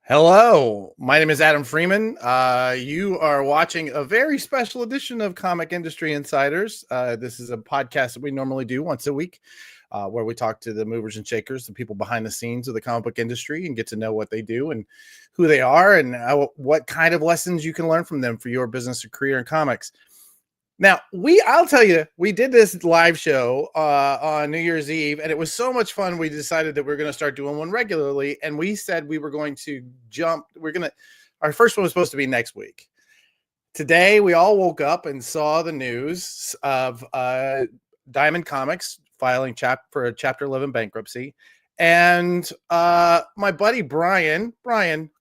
Hello, my name is Adam Freeman. You are watching a very special edition of Comic Industry Insiders. This is a podcast that we normally do once a week, where we talk to the movers and shakers, the people behind the scenes of the comic book industry, and get to know what they do and who they are, and what kind of lessons you can learn from them for your business or career in comics. Now, I'll tell you, we did this live show on New Year's Eve, and it was so much fun. We decided that we are going to start doing one regularly, and we said we were going to our first one was supposed to be next week. Today, we all woke up and saw the news of Diamond Comics filing for a Chapter 11 bankruptcy. And my buddy Brian,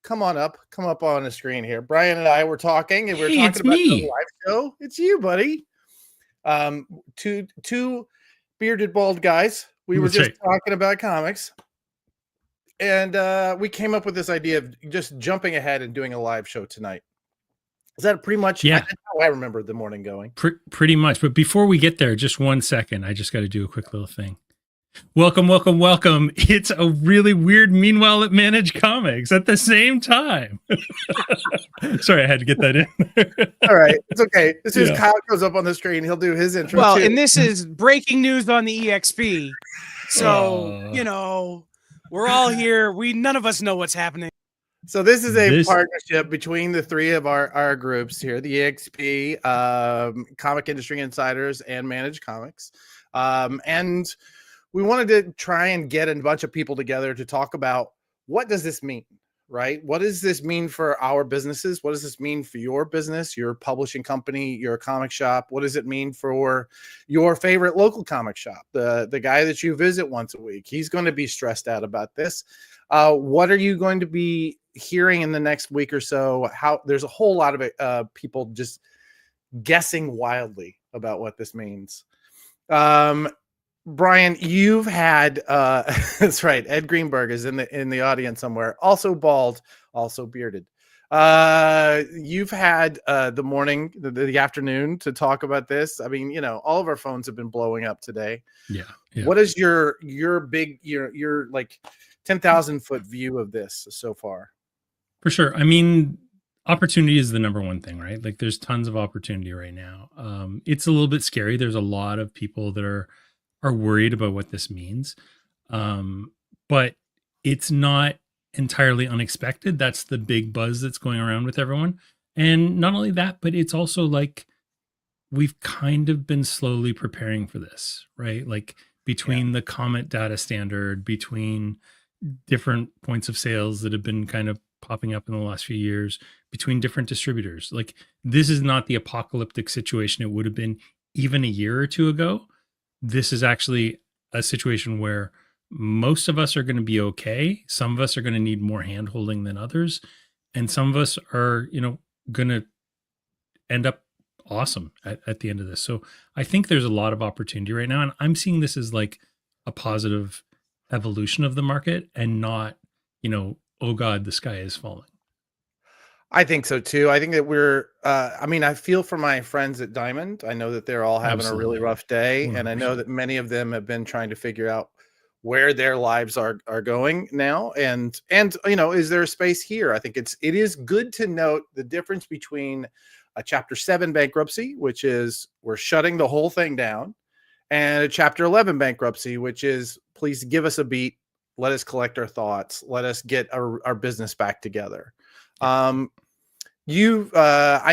come up on the screen here. Brian and I were talking, and we were talking about the live show. It's you, buddy. Two bearded bald guys. We were just talking about comics, and we came up with this idea of just jumping ahead and doing a live show tonight. Is that pretty much? Yeah, that's how I remember the morning going. Pretty much. But before we get there, just 1 second. I just got to do a quick little thing. Welcome. It's a really weird Meanwhile at Manage Comics at the same time. Sorry, I had to get that in. All right. It's okay. As soon as Kyle goes up on the screen, he'll do his intro too. And this is breaking news on the EXP. So, we're all here. None of us know what's happening. So this is a partnership between the three of our groups here, the EXP, Comic Industry Insiders, and Manage Comics. And we wanted to try and get a bunch of people together to talk about what does this mean, right? What does this mean for our businesses? What does this mean for your business, your publishing company, your comic shop? What does it mean for your favorite local comic shop? The guy that you visit once a week, he's going to be stressed out about this. What are you going to be hearing in the next week or so? There's a whole lot of people just guessing wildly about what this means. Brian, you've had that's right. Ed Greenberg is in the audience somewhere, also bald, also bearded. You've had the morning, the afternoon to talk about this. I mean, all of our phones have been blowing up today. Yeah. What is your big your like 10,000 foot view of this so far? For sure. I mean, opportunity is the number one thing, right? Like, there's tons of opportunity right now. It's a little bit scary. There's a lot of people that are worried about what this means. But it's not entirely unexpected. That's the big buzz that's going around with everyone. And not only that, but it's also like we've kind of been slowly preparing for this, right? Like between the Comet data standard, between different points of sales that have been kind of popping up in the last few years, between different distributors. Like, this is not the apocalyptic situation it would have been even a year or two ago. This is actually a situation where most of us are going to be okay. Some of us are going to need more hand-holding than others. And some of us are, going to end up awesome at the end of this. So I think there's a lot of opportunity right now. And I'm seeing this as like a positive evolution of the market and not, oh God, the sky is falling. I think so too. I think that I feel for my friends at Diamond. I know that they're all having a really rough day. 100%. And I know that many of them have been trying to figure out where their lives are going now. And is there a space here? I think it is good to note the difference between a Chapter 7 bankruptcy, which is we're shutting the whole thing down, and a Chapter 11 bankruptcy, which is please give us a beat. Let us collect our thoughts. Let us get our business back together. I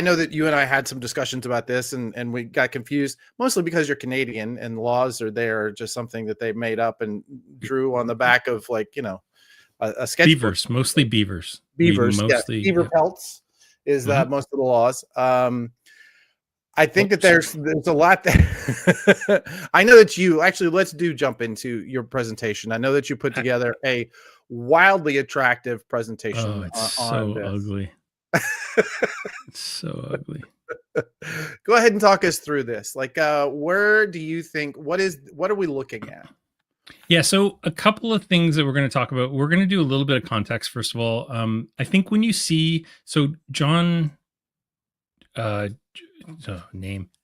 know that you and I had some discussions about this, and we got confused, mostly because you're Canadian and laws are there, just something that they made up and drew on the back of a sketchbook. Beavers, mostly beavers. Beaver pelts is most of the laws. I think that there's a lot there. I know that let's jump into your presentation. I know that you put together a wildly attractive presentation. Oh, it's so ugly. It's so ugly. Go ahead and talk us through this. Like, where do you think, what are we looking at? Yeah. So a couple of things that we're going to talk about. We're going to do a little bit of context. First of all, I think when you see, John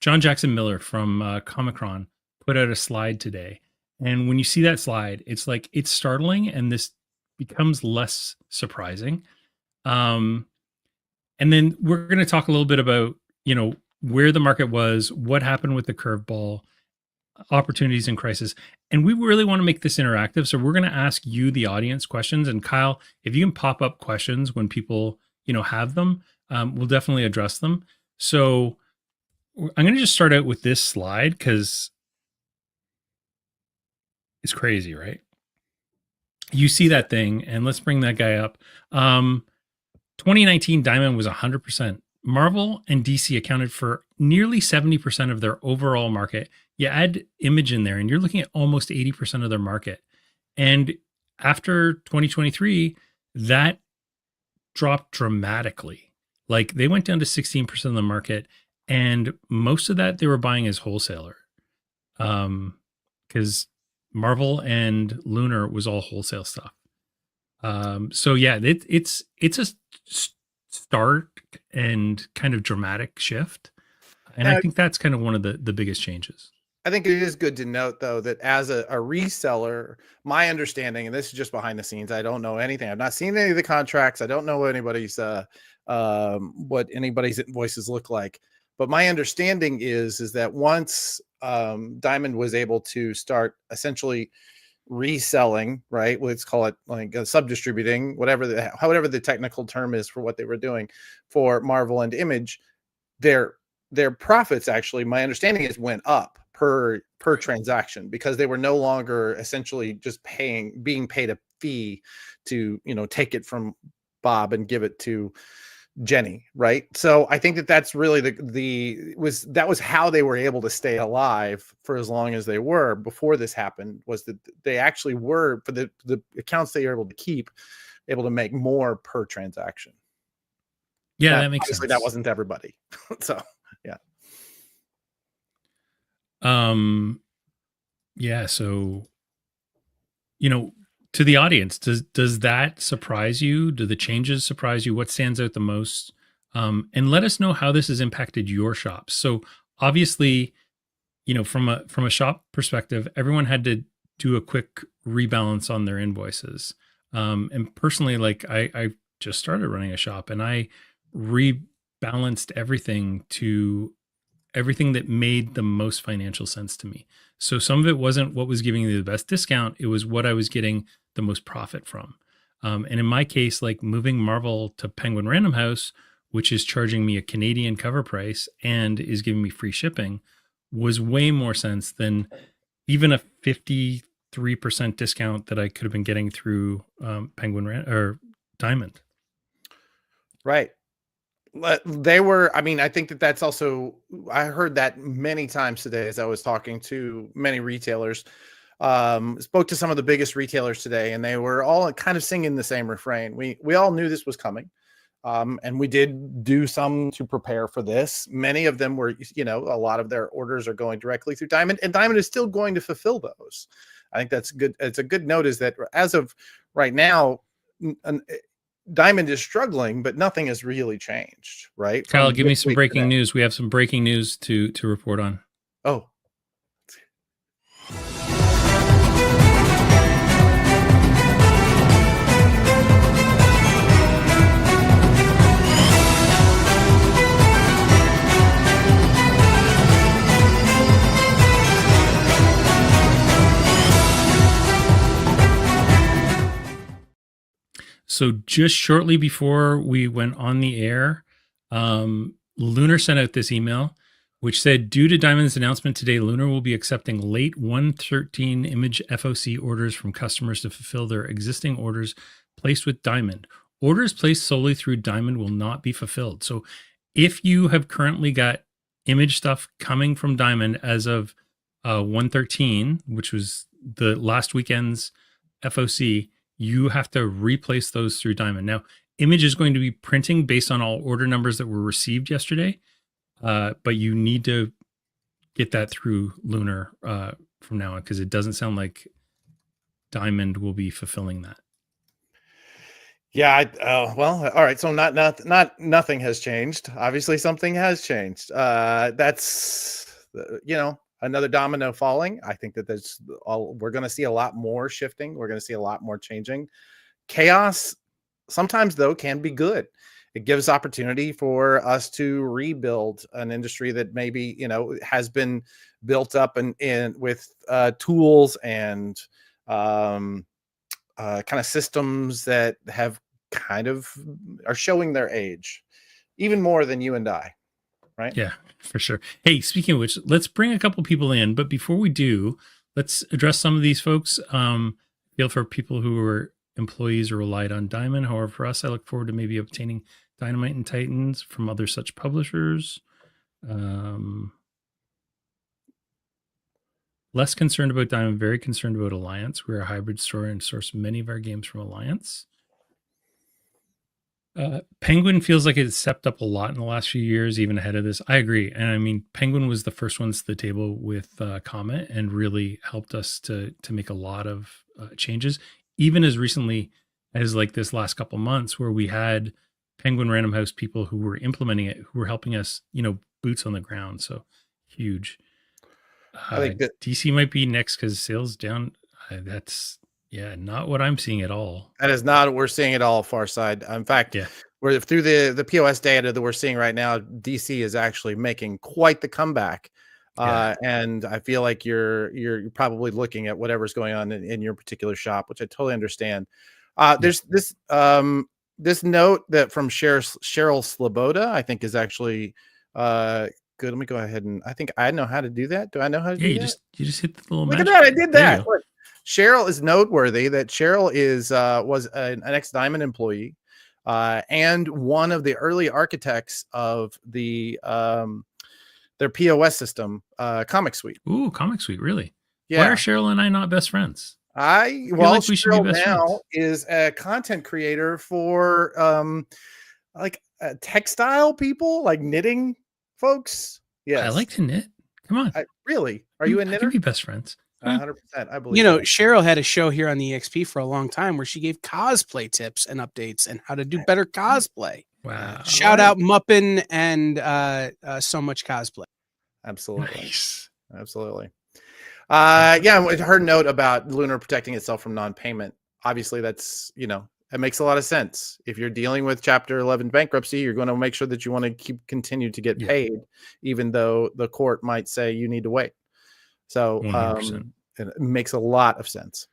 Jackson Miller from Comicron put out a slide today. And when you see that slide, it's startling, and this becomes less surprising. And then we're going to talk a little bit about, where the market was, what happened with the curveball, opportunities in crisis. And we really want to make this interactive. So we're going to ask you, the audience, questions. And Kyle, if you can pop up questions when people, have them, we'll definitely address them. So I'm going to just start out with this slide because it's crazy, right? You see that thing, and let's bring that guy up. 2019 Diamond was 100%. Marvel and DC accounted for nearly 70% of their overall market. You add Image in there, and you're looking at almost 80% of their market. And after 2023, that dropped dramatically. Like they went down to 16% of the market, and most of that they were buying as wholesaler. Because Marvel and Lunar was all wholesale stuff. So yeah, it's a stark and kind of dramatic shift. And I think that's kind of one of the biggest changes. I think it is good to note, though, that as a reseller, my understanding, and this is just behind the scenes, I don't know anything. I've not seen any of the contracts. I don't know what anybody's invoices look like. But my understanding is that once Diamond was able to start essentially reselling, right? Let's call it like sub-distributing, however the technical term is for what they were doing for Marvel and Image, their profits actually, my understanding is, went up per transaction because they were no longer essentially just being paid a fee to, take it from Bob and give it to Jenny, right? So I think that's really that was how they were able to stay alive for as long as they were before this happened, was that they actually were, for the accounts they were able to keep, able to make more per transaction. Yeah, that makes sense. Obviously that wasn't everybody. So yeah. Yeah, so to the audience, does that surprise you? Do the changes surprise you? What stands out the most? And let us know how this has impacted your shops. So obviously, from a shop perspective, everyone had to do a quick rebalance on their invoices. And personally, like I just started running a shop, and I rebalanced everything to everything that made the most financial sense to me. So some of it wasn't what was giving me the best discount. It was what I was getting the most profit from. And in my case, like moving Marvel to Penguin Random House, which is charging me a Canadian cover price and is giving me free shipping, was way more sense than even a 53% discount that I could have been getting through Penguin or Diamond. Right. They were, I mean, I think that's also, I heard that many times today as I was talking to many retailers. Spoke to some of the biggest retailers today, and they were all kind of singing the same refrain. We all knew this was coming. And we did do some to prepare for this. Many of them were, a lot of their orders are going directly through Diamond, and Diamond is still going to fulfill those. I think that's good. It's a good note is that as of right now, Diamond is struggling, but nothing has really changed, right? Kyle, give me some breaking news. We have some breaking news to report on. Oh. So just shortly before we went on the air, Lunar sent out this email, which said, due to Diamond's announcement today, Lunar will be accepting late 113 Image FOC orders from customers to fulfill their existing orders placed with Diamond. Orders placed solely through Diamond will not be fulfilled. So if you have currently got Image stuff coming from Diamond as of 113, which was the last weekend's FOC, you have to replace those through Diamond. Now, Image is going to be printing based on all order numbers that were received yesterday, but you need to get that through Lunar from now on, because it doesn't sound like Diamond will be fulfilling that. Yeah. Well, all right. So nothing has changed. Obviously, something has changed. That's another domino falling. I think that we're going to see a lot more shifting. We're going to see a lot more changing. Chaos sometimes though can be good. It gives opportunity for us to rebuild an industry that maybe, has been built up and with tools and kind of systems that have kind of are showing their age even more than you and I, right? Yeah, for sure. Hey, speaking of which, let's bring a couple people in. But before we do, let's address some of these folks. Feel for people who are employees or relied on Diamond. However, for us, I look forward to maybe obtaining Dynamite and Titans from other such publishers. Less concerned about Diamond, very concerned about Alliance. We're a hybrid store and source many of our games from Alliance. Penguin feels like it's stepped up a lot in the last few years, even ahead of this. I agree. And I mean, Penguin was the first ones to the table with Comet and really helped us to make a lot of changes, even as recently as like this last couple months where we had Penguin Random House people who were implementing it, who were helping us, boots on the ground. So huge. I think that DC might be next because sales down. That's not what I'm seeing at all. that is not what we're seeing at all, Far Side. In fact, we're through the POS data that we're seeing right now. DC is actually making quite the comeback, and I feel like you're probably looking at whatever's going on in your particular shop, which I totally understand. There's this note that from Cheryl Sloboda, I think is actually good. Let me go ahead and I think I know how to do that. Do I know how to do that? You just hit the little. Look at that! I did that. Look, Cheryl is noteworthy. That Cheryl was an ex-Diamond employee and one of the early architects of their POS system, Comic Suite. Ooh, Comic Suite, really? Yeah. Why are Cheryl and I not best friends? Well, we should be best friends. Is a content creator for textile people, like knitting folks. Yes, I like to knit. Come on, really? Are you a knitter? I can be best friends. 100%. I believe. Cheryl had a show here on the EXP for a long time where she gave cosplay tips and updates and how to do better cosplay. Wow! Shout out Muppin and So Much Cosplay. Absolutely, nice. Absolutely. With her note about Lunar protecting itself from non-payment. Obviously, that's it makes a lot of sense. If you're dealing with Chapter 11 bankruptcy, you're going to make sure that you want to continue to get paid, even though the court might say you need to wait. So it makes a lot of sense.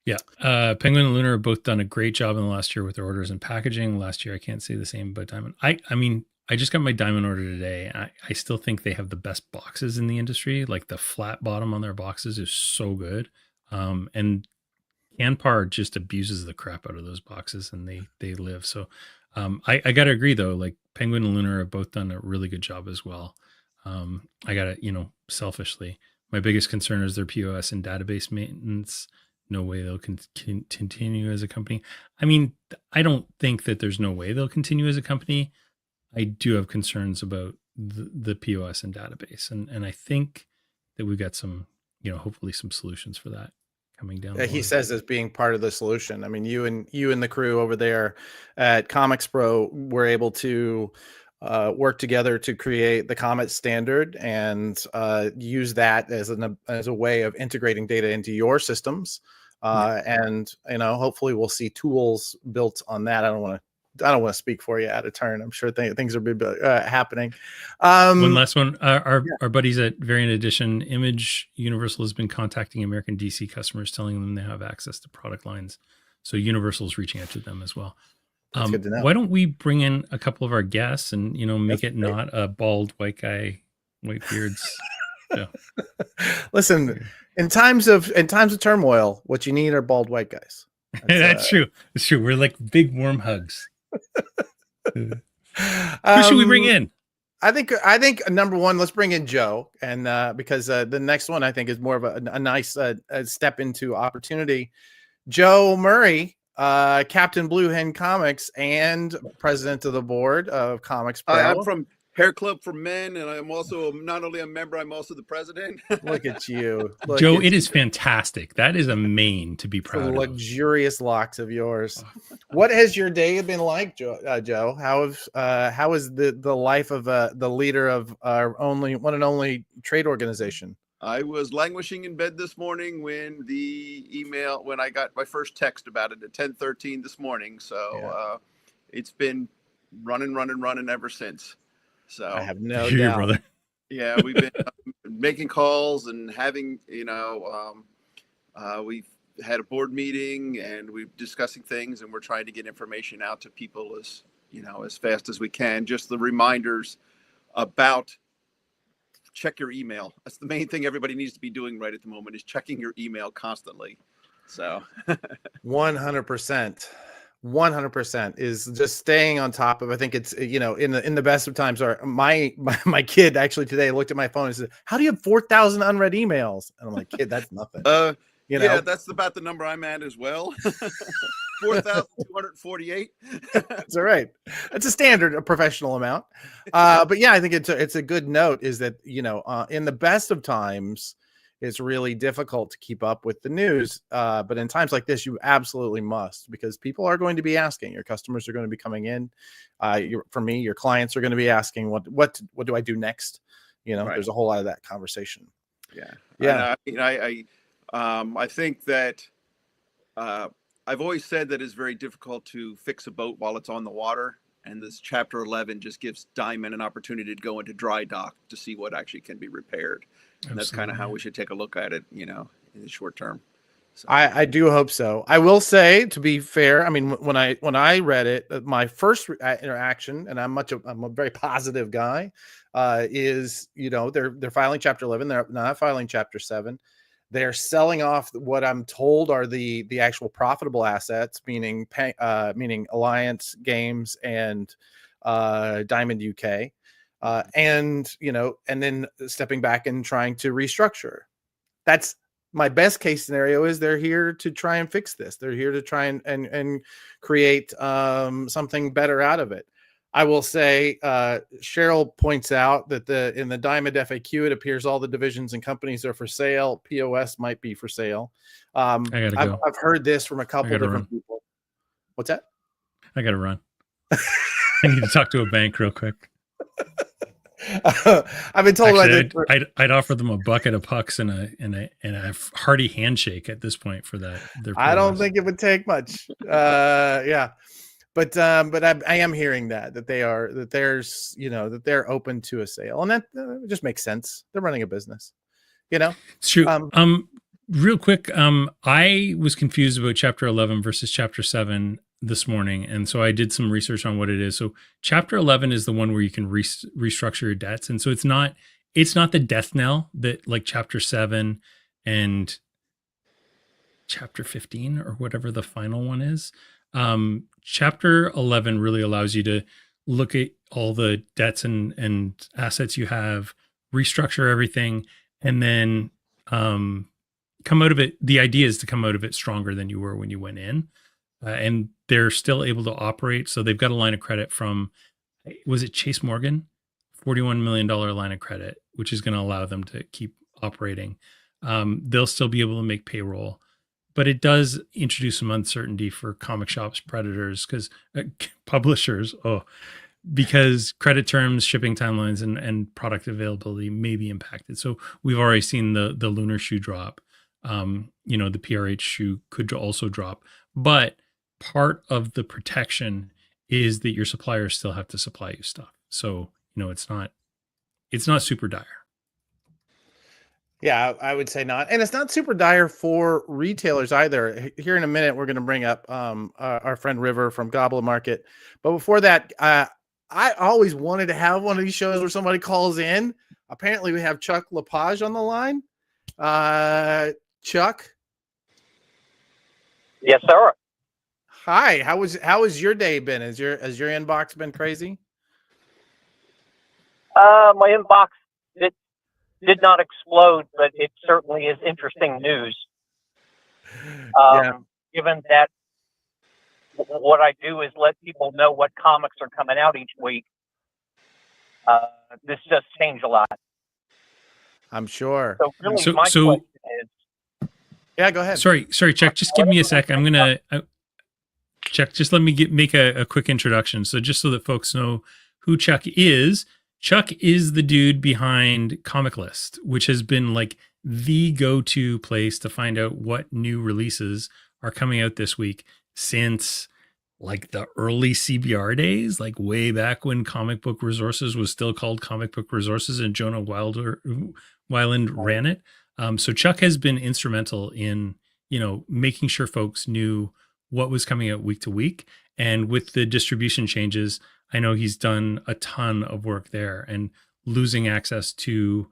Yeah. Penguin and Lunar have both done a great job in the last year with their orders and packaging. Last year, I can't say the same about Diamond. I mean, I just got my Diamond order today. I still think they have the best boxes in the industry. Like the flat bottom on their boxes is so good. And Canpar just abuses the crap out of those boxes and they live. So I got to agree though, like Penguin and Lunar have both done a really good job as well. I got to, selfishly, my biggest concern is their POS and database maintenance. No way they'll continue as a company. I mean, I don't think that there's no way they'll continue as a company. I do have concerns about the POS and database. And I think that we've got some, hopefully some solutions for that coming down. He says as being part of the solution. I mean, you and the crew over there at ComicsPRO were able to work together to create the Comet standard and use that as a way of integrating data into your systems. And hopefully we'll see tools built on that. I don't want to speak for you out of turn. I'm sure things are happening. One last one. Our buddies at Variant Edition, Image Universal has been contacting American DC customers, telling them they have access to product lines. So Universal's reaching out to them as well. That's good to know. Why don't we bring in a couple of our guests and make it not a bald white guy, white beards. So. Listen, in times of turmoil, what you need are bald white guys. That's true. It's true. We're like big warm hugs. Who should we bring in? I think number one, let's bring in Joe, and because the next one I think is more of a nice step into opportunity. Joe Murray, Captain Blue Hen Comics and president of the board of ComicsPRO. I'm from Hair Club for Men, and I'm also not only a member, I'm also the president. Look at you, Joe. It is fantastic. That is a mane to be proud of. Luxurious locks of yours. What has your day been like, Joe? How is the life of the leader of our one and only trade organization? I was languishing in bed this morning when when I got my first text about it at 10:13 this morning. So it's been running ever since. So I have no Hear you, doubt. brother. yeah, we've been making calls and having, we've had a board meeting and we're discussing things, and we're trying to get information out to people as fast as we can. Just the reminders about check your email. That's the main thing everybody needs to be doing right at the moment, is checking your email constantly. So 100%. 100% is just staying on top of. I think it's, in the best of times, are my kid actually today looked at my phone and said, "How do you have 4,000 unread emails?" And I'm like, "Kid, that's nothing." Yeah, that's about the number I'm at as well. 4,248. That's all right. That's a standard, a professional amount. But yeah, I think it's a good note, is that, in the best of times, it's really difficult to keep up with the news. But in times like this, you absolutely must, because people are going to be asking. Your customers are going to be coming in. For me, your clients are going to be asking, what do I do next? Right. There's a whole lot of that conversation. Yeah. Yeah. I think that I've always said that it's very difficult to fix a boat while it's on the water. And this Chapter 11 just gives Diamond an opportunity to go into dry dock to see what actually can be repaired. And that's kind of how we should take a look at it, in the short term. So. I do hope so. I will say, to be fair, I mean, when I read it, my first interaction, and I'm a very positive guy, is, they're filing Chapter 11. They're not filing Chapter 7. They're selling off what I'm told are the actual profitable assets, meaning Alliance Games and Diamond UK, and then stepping back and trying to restructure. That's my best case scenario. Is they're here to try and fix this. They're here to try and create something better out of it. I will say, Cheryl points out that in the Diamond FAQ, it appears all the divisions and companies are for sale. POS might be for sale. I gotta go. I've heard this from a couple different people. What's that? I gotta run. I need to talk to a bank real quick. I've been told. Actually, I'd offer them a bucket of pucks and a hearty handshake at this point for that. I don't think it would take much. Yeah. But I am hearing that they're open to a sale, and that just makes sense. They're running a business, It's true. Real quick, I was confused about Chapter 11 versus Chapter 7 this morning, and so I did some research on what it is. So Chapter 11 is the one where you can restructure your debts, and so it's not the death knell that like Chapter 7 and Chapter 15 or whatever the final one is. Chapter 11 really allows you to look at all the debts and assets you have, restructure everything, and then come out of it. The idea is to come out of it stronger than you were when you went in, and they're still able to operate. So they've got a line of credit from, was it Chase Morgan? $41 million line of credit, which is going to allow them to keep operating. They'll still be able to make payroll. But it does introduce some uncertainty for comic shops, predators, because publishers, because credit terms, shipping timelines, and product availability may be impacted. So we've already seen the lunar shoe drop. The PRH shoe could also drop. But part of the protection is that your suppliers still have to supply you stuff. So, it's not super dire. Yeah, I would say not. And it's not super dire for retailers either. Here in a minute, we're going to bring up our friend River from Gobble Market. But before that, I always wanted to have one of these shows where somebody calls in. Apparently, we have Chuck Lepage on the line. Chuck? Yes, sir. Hi. How has your day been? Has your inbox been crazy? My inbox did not explode, but it certainly is interesting news. Given that what I do is let people know what comics are coming out each week, this does change a lot. I'm sure. So really, my question is... Yeah, go ahead. Sorry, Chuck. Just give me a sec. I'm gonna Chuck. Just let me make a quick introduction. So just so that folks know who Chuck is. Chuck is the dude behind Comic List, which has been like the go-to place to find out what new releases are coming out this week since like the early CBR days, like way back when Comic Book Resources was still called Comic Book Resources and Jonah Weiland ran it. So Chuck has been instrumental in, making sure folks knew what was coming out week to week. And with the distribution changes, I know he's done a ton of work there, and losing access to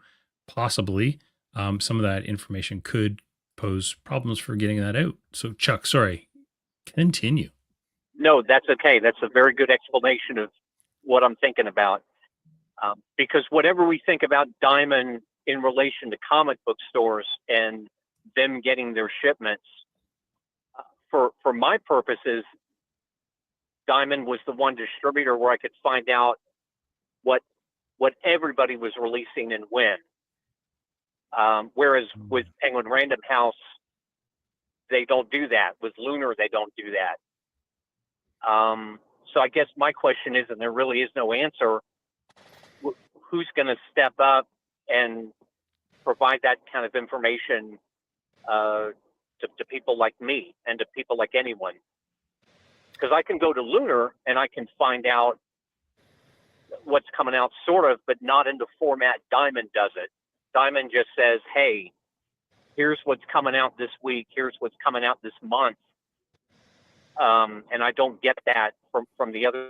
possibly some of that information could pose problems for getting that out. So Chuck, sorry, continue. No, that's okay. That's a very good explanation of what I'm thinking about. Because whatever we think about Diamond in relation to comic book stores and them getting their shipments, for my purposes, Diamond was the one distributor where I could find out what everybody was releasing and when. Whereas with Penguin Random House, they don't do that. With Lunar, they don't do that. So I guess my question is, and there really is no answer, who's going to step up and provide that kind of information to people like me and to people like anyone? Because I can go to Lunar and I can find out what's coming out, sort of, but not in the format Diamond does it. Diamond just says, hey, here's what's coming out this week, here's what's coming out this month. And I don't get that from the other.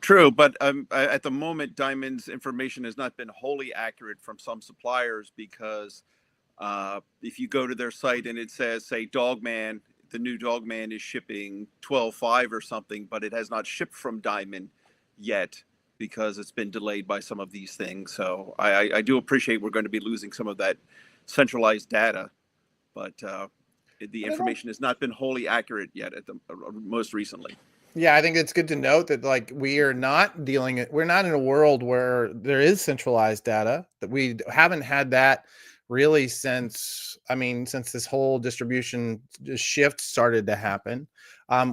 True, but at the moment, Diamond's information has not been wholly accurate from some suppliers, because if you go to their site and it says, say, Dogman, the new Dogman is shipping 12/5 or something, but it has not shipped from Diamond yet because it's been delayed by some of these things. So I do appreciate we're going to be losing some of that centralized data, but the information has not been wholly accurate yet at the most recently. Yeah, I think it's good to note that we're not in a world where there is centralized data, that we haven't had that really since this whole distribution shift started to happen.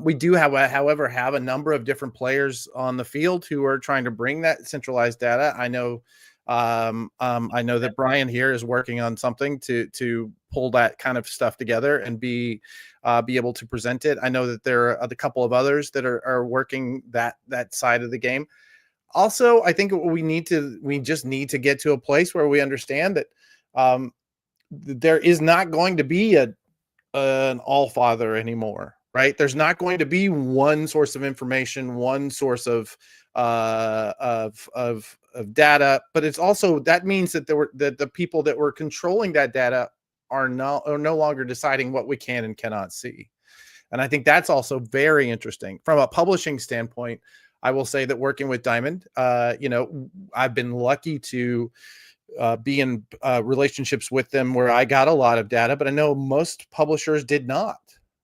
We do however, have a number of different players on the field who are trying to bring that centralized data. I know that Brian here is working on something to pull that kind of stuff together and be able to present it. I know that there are a couple of others that are working that side of the game. Also, I think we just need to get to a place where we understand that there is not going to be an all-father anymore, right? There's not going to be one source of information, one source of data, but it's also, that means that the people that were controlling that data are no longer deciding what we can and cannot see. And I think that's also very interesting from a publishing standpoint. I will say that working with Diamond, I've been lucky to be in relationships with them where I got a lot of data, but I know most publishers did not.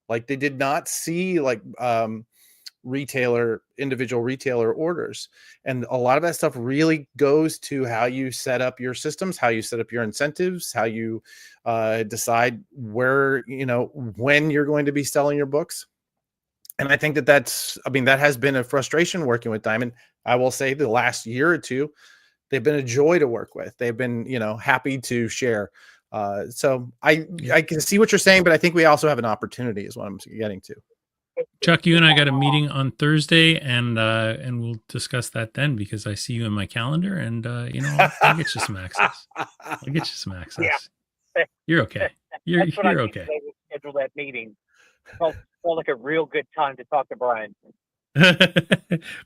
They did not see individual retailer orders. And a lot of that stuff really goes to how you set up your systems, how you set up your incentives, how you decide where, when you're going to be selling your books. And I think that has been a frustration working with Diamond. I will say the last year or two, they've been a joy to work with. They've been, happy to share. So I can see what you're saying, but I think we also have an opportunity is what I'm getting to. Chuck, you and I got a meeting on Thursday, and we'll discuss that then, because I see you in my calendar, and I'll get you some access. Yeah. You're okay. You're okay. Schedule that meeting. Felt like a real good time to talk to Brian.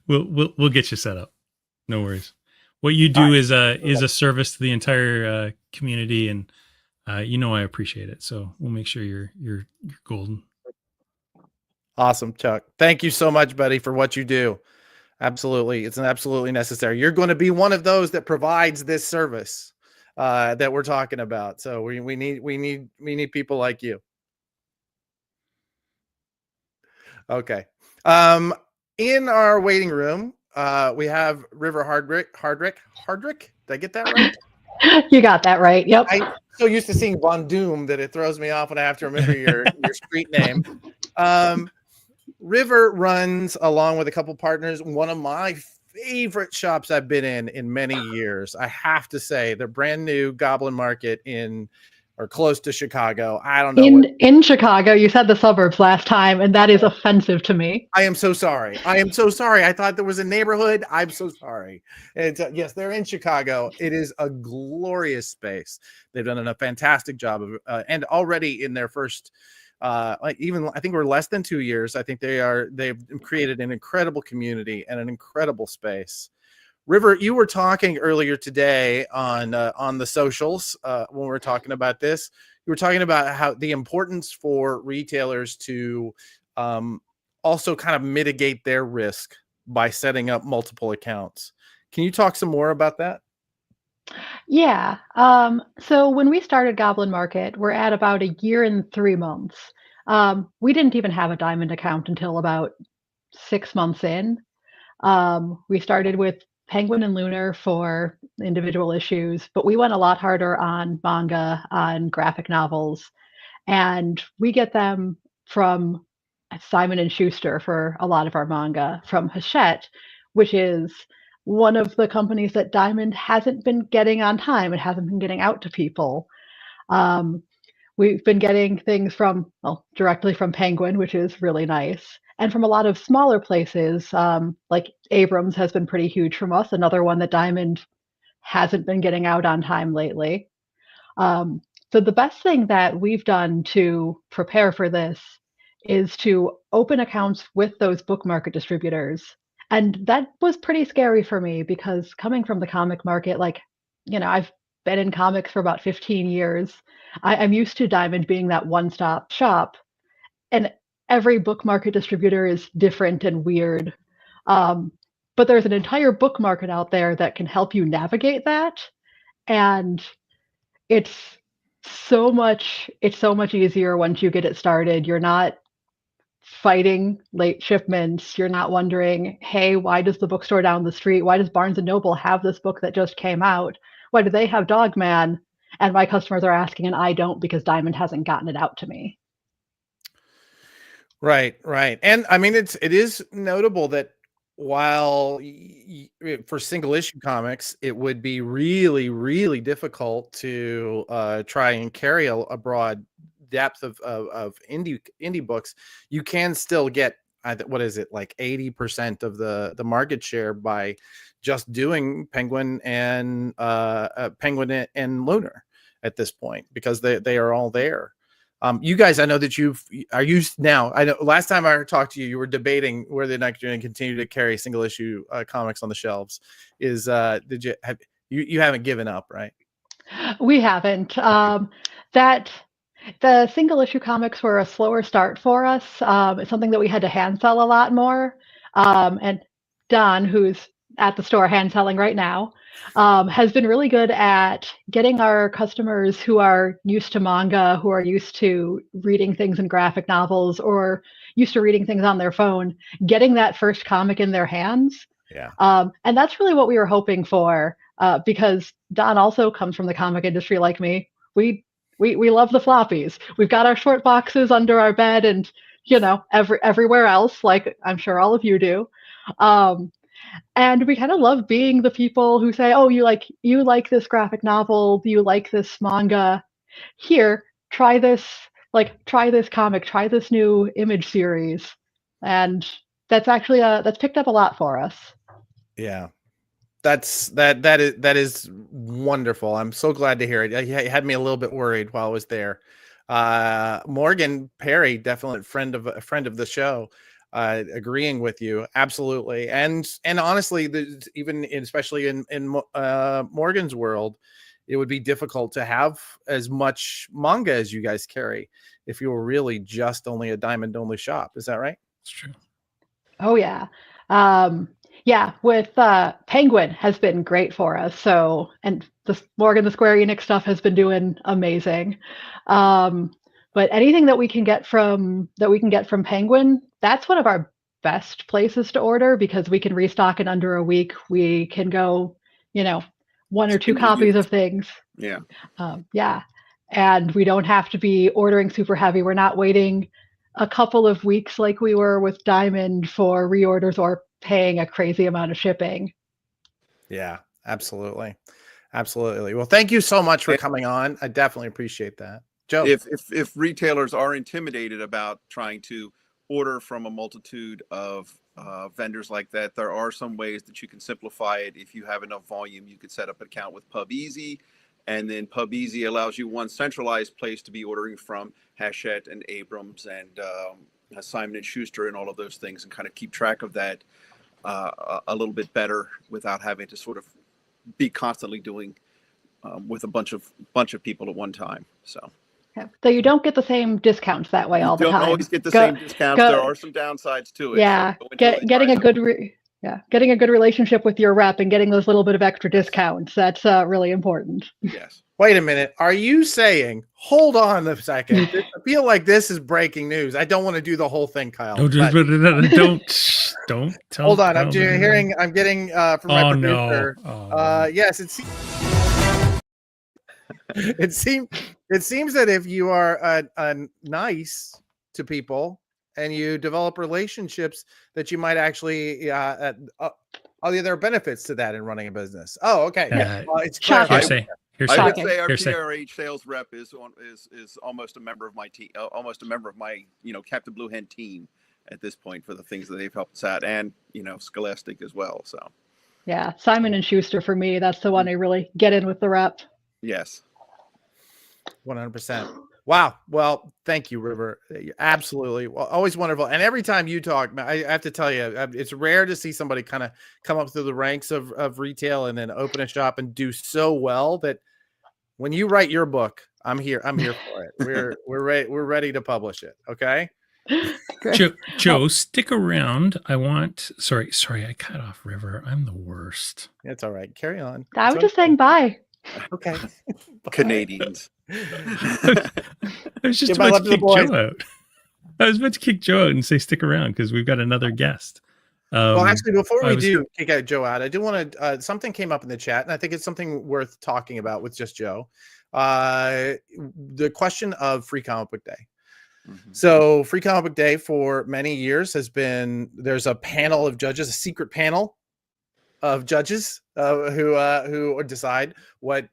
We'll get you set up. No worries. What you do is a service to the entire community, and I appreciate it. So we'll make sure you're golden. Awesome, Chuck. Thank you so much, buddy, for what you do. Absolutely. It's absolutely necessary. You're going to be one of those that provides this service that we're talking about. So we need people like you. Okay. In our waiting room, we have River Hardrick. Did I get that right? You got that right. Yep. I'm so used to seeing Von Doom that it throws me off when I have to remember your street name. River runs, along with a couple partners, one of my favorite shops I've been in many years. I have to say, the brand new Goblin Market in or close to Chicago. I don't know. In Chicago, you said the suburbs last time, and that is offensive to me. I am so sorry. I am so sorry. I thought there was a neighborhood. I'm so sorry. And yes, they're in Chicago. It is a glorious space. They've done a fantastic job of, and already in their first, like even I think we're less than 2 years. I think they've created an incredible community and an incredible space. River, you were talking earlier today on the socials when we were talking about this. You were talking about how the importance for retailers to also kind of mitigate their risk by setting up multiple accounts. Can you talk some more about that? Yeah. So when we started Goblin Market, we're at about a year and 3 months. We didn't even have a Diamond account until about 6 months in. We started with Penguin and Lunar for individual issues, but we went a lot harder on manga, on graphic novels, and we get them from Simon and Schuster for a lot of our manga, from Hachette, which is one of the companies that Diamond hasn't been getting on time. It hasn't been getting out to people. We've been getting things from, well, directly from Penguin, which is really nice, and from a lot of smaller places, like Abrams has been pretty huge from us, another one that Diamond hasn't been getting out on time lately. So the best thing that we've done to prepare for this is to open accounts with those book market distributors. And that was pretty scary for me because coming from the comic market, like, I've been in comics for about 15 years. I'm used to Diamond being that one-stop shop. And every book market distributor is different and weird. But there's an entire book market out there that can help you navigate that. And it's so much easier once you get it started. You're not fighting late shipments. You're not wondering, hey, why does the bookstore down the street, why does Barnes & Noble have this book that just came out? Why do they have Dogman? And my customers are asking and I don't because Diamond hasn't gotten it out to me. Right. And I mean, it is notable that while for single issue comics, it would be really, really difficult to try and carry a broad depth of indie books, you can still get what is it, like 80% of the market share by just doing Penguin and Lunar at this point, because they are all there. You guys, I know that I know last time I talked to you, you were debating whether or not you're going to continue to carry single issue comics on the shelves. You haven't given up, right? We haven't. The single issue comics were a slower start for us. It's something that we had to hand sell a lot more. And Don, who's at the store hand selling right now, has been really good at getting our customers who are used to manga, who are used to reading things in graphic novels or used to reading things on their phone, getting that first comic in their hands. Yeah. And that's really what we were hoping for, because Don also comes from the comic industry like me. We love the floppies. We've got our short boxes under our bed and, everywhere else, like I'm sure all of you do. And we kind of love being the people who say, oh, you like this graphic novel, you like this manga. Here, try this comic, try this new Image series. And that's actually that's picked up a lot for us. Yeah. That is wonderful. I'm so glad to hear it. It had me a little bit worried while I was there. Morgan Perry, definitely a friend of the show, agreeing with you absolutely. And honestly, especially in Morgan's world, it would be difficult to have as much manga as you guys carry if you were really just only a Diamond only shop. Is that right? It's true. Oh yeah. Yeah, with Penguin has been great for us. So, and the Morgan, the Square Enix stuff has been doing amazing. But anything that we can get from Penguin, that's one of our best places to order because we can restock in under a week. We can go, one or two copies of things. Yeah. Yeah. And we don't have to be ordering super heavy. We're not waiting a couple of weeks like we were with Diamond for reorders or paying a crazy amount of shipping. Yeah, absolutely. Absolutely. Well, thank you so much for coming on. I definitely appreciate that. Joe. If retailers are intimidated about trying to order from a multitude of vendors like that, there are some ways that you can simplify it. If you have enough volume, you could set up an account with PubEasy, and then PubEasy allows you one centralized place to be ordering from Hachette and Abrams and Simon & Schuster and all of those things, and kind of keep track of that a little bit better without having to sort of be constantly doing with a bunch of people at one time. So. Yeah. So you don't get the same discounts that way all the time. You don't always get the same discounts. There are some downsides to it. Yeah, So getting a good getting a good relationship with your rep and getting those little bit of extra discounts, that's really important. Yes. Wait a minute. Are you saying, hold on a second, I feel like this is breaking news. I don't want to do the whole thing, Kyle. Don't tell. Hold on. I'm getting from my producer. No. Yes, it seems that if you are nice to people and you develop relationships, that you might actually there are benefits to that in running a business. Oh, okay. It's hearsay. I would say our PRH sales rep is almost a member of my team, almost a member of my Captain Blue Hen team at this point for the things that they've helped us out, and Scholastic as well. So yeah, Simon & Schuster for me, that's the one I really get in with the rep. Yes. 100%. Wow. Well, thank you, River. Absolutely. Well, always wonderful. And every time you talk, I have to tell you, it's rare to see somebody kind of come up through the ranks of retail and then open a shop and do so well that when you write your book, I'm here for it. We're ready to publish it. Okay. Joe, stick around. Sorry, I cut off River. I'm the worst. It's all right. Carry on. I was just saying bye. Okay. Canadians. I was just about to kick Joe out. I was about to kick Joe out and say stick around because we've got another guest. Well, actually, before we kick out Joe out, I do want to. Something came up in the chat, and I think it's something worth talking about with just Joe. The question of Free Comic Book Day. Mm-hmm. So, Free Comic Book Day for many years there's a panel of judges, a secret panel of judges who decide what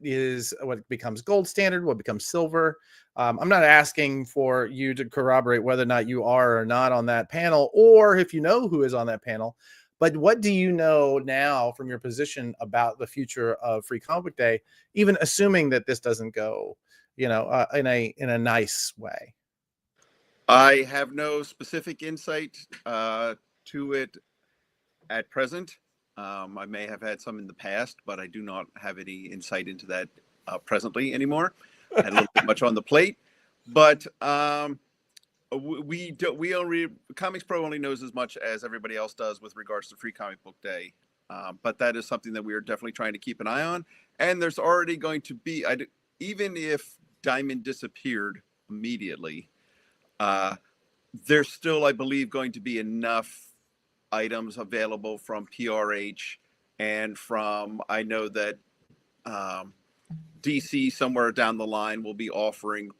becomes gold standard, what becomes silver. I'm not asking for you to corroborate whether or not you are or not on that panel, or if you know who is on that panel. But what do you know now from your position about the future of Free Comic Book Day, even assuming that this doesn't go, in a nice way? I have no specific insight to it at present. I may have had some in the past, but I do not have any insight into that presently anymore. I had a little bit much on the plate, but ComicsPRO only knows as much as everybody else does with regards to Free Comic Book Day. But that is something that we are definitely trying to keep an eye on. And there's already going to be, even if Diamond disappeared immediately, there's still, I believe, going to be enough items available from PRH and from, I know that DC somewhere down the line will be offering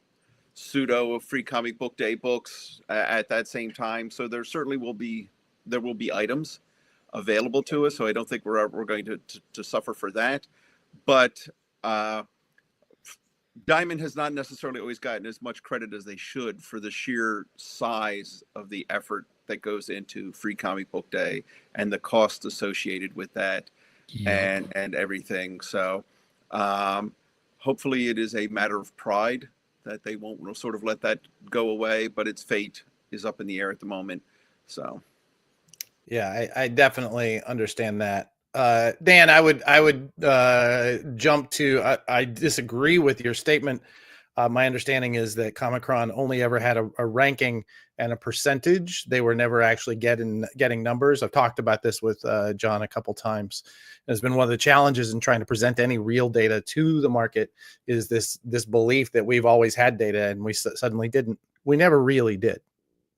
pseudo Free Comic Book Day books at that same time. So there certainly will be items available to us. So I don't think we're going to suffer for that. But Diamond has not necessarily always gotten as much credit as they should for the sheer size of the effort that goes into Free Comic Book Day and the cost associated with that, and everything. So hopefully it is a matter of pride that they won't sort of let that go away, but its fate is up in the air at the moment. So yeah, I definitely understand that. Dan, I would jump to, I disagree with your statement. My understanding is that Comicron only ever had a ranking and a percentage. They were never actually getting numbers. I've talked about this with John a couple times. It's been one of the challenges in trying to present any real data to the market is this belief that we've always had data and we suddenly didn't. We never really did.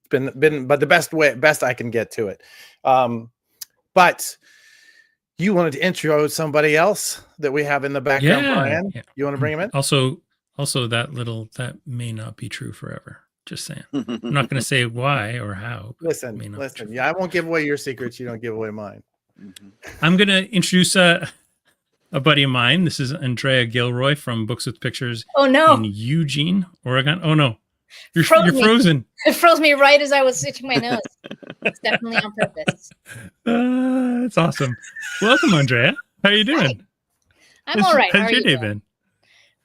It's been but the best I can get to it. But you wanted to intro somebody else that we have in the background, Brian. Yeah. You want to bring him in? Also that may not be true forever. Just saying. I'm not going to say why or how. Listen. Yeah, I won't give away your secrets. You don't give away mine. I'm going to introduce a buddy of mine. This is Andrea Gilroy from Books with Pictures in Eugene, Oregon. Oh, no. You're frozen. It froze me right as I was itching my nose. It's definitely on purpose. That's awesome. Welcome, Andrea. How are you doing? I'm all right. How's your day been?